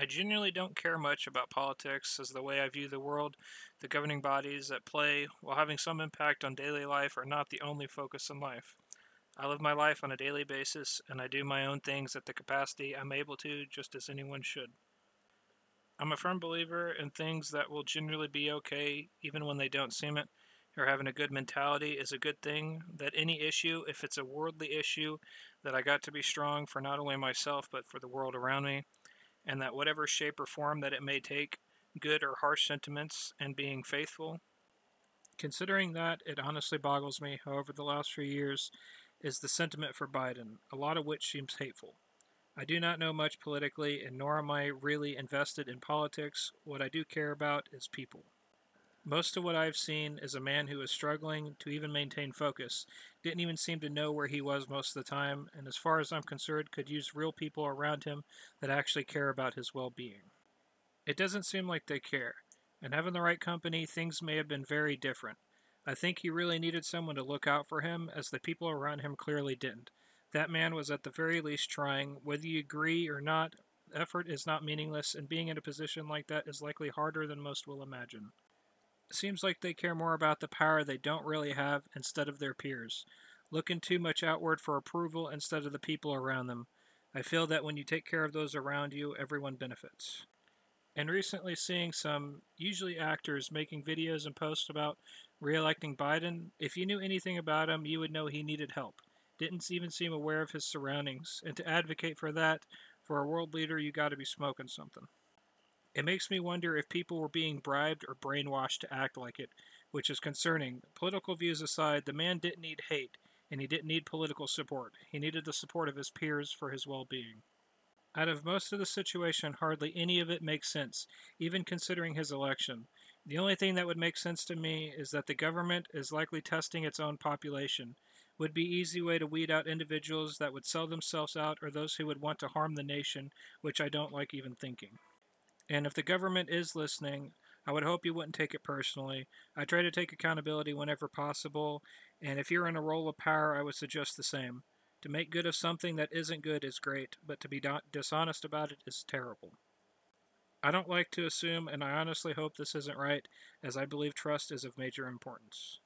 I genuinely don't care much about politics, as the way I view the world, the governing bodies at play, while having some impact on daily life, are not the only focus in life. I live my life on a daily basis, and I do my own things at the capacity I'm able to, just as anyone should. I'm a firm believer in things that will generally be okay, even when they don't seem it, or having a good mentality is a good thing, that any issue, if it's a worldly issue, that I got to be strong for not only myself, but for the world around me, and that whatever shape or form that it may take, good or harsh sentiments, and being faithful. Considering that, it honestly boggles me, however, the last few years is the sentiment for Biden, a lot of which seems hateful. I do not know much politically, and nor am I really invested in politics. What I do care about is people. Most of what I've seen is a man who is struggling to even maintain focus, didn't even seem to know where he was most of the time, and as far as I'm concerned, could use real people around him that actually care about his well being. It doesn't seem like they care, and having the right company, things may have been very different. I think he really needed someone to look out for him, as the people around him clearly didn't. That man was at the very least trying. Whether you agree or not, effort is not meaningless, and being in a position like that is likely harder than most will imagine. It seems like they care more about the power they don't really have instead of their peers, looking too much outward for approval instead of the people around them. I feel that when you take care of those around you, everyone benefits. And recently seeing some, usually actors, making videos and posts about re-electing Biden, if you knew anything about him, you would know he needed help. Didn't even seem aware of his surroundings, and to advocate for that, for a world leader, you gotta be smoking something. It makes me wonder if people were being bribed or brainwashed to act like it, which is concerning. Political views aside, the man didn't need hate, and he didn't need political support. He needed the support of his peers for his well-being. Out of most of the situation, hardly any of it makes sense, even considering his election. The only thing that would make sense to me is that the government is likely testing its own population. Would be easy way to weed out individuals that would sell themselves out or those who would want to harm the nation, which I don't like even thinking. And if the government is listening, I would hope you wouldn't take it personally. I try to take accountability whenever possible, and if you're in a role of power, I would suggest the same. To make good of something that isn't good is great, but to be dishonest about it is terrible. I don't like to assume, and I honestly hope this isn't right, as I believe trust is of major importance.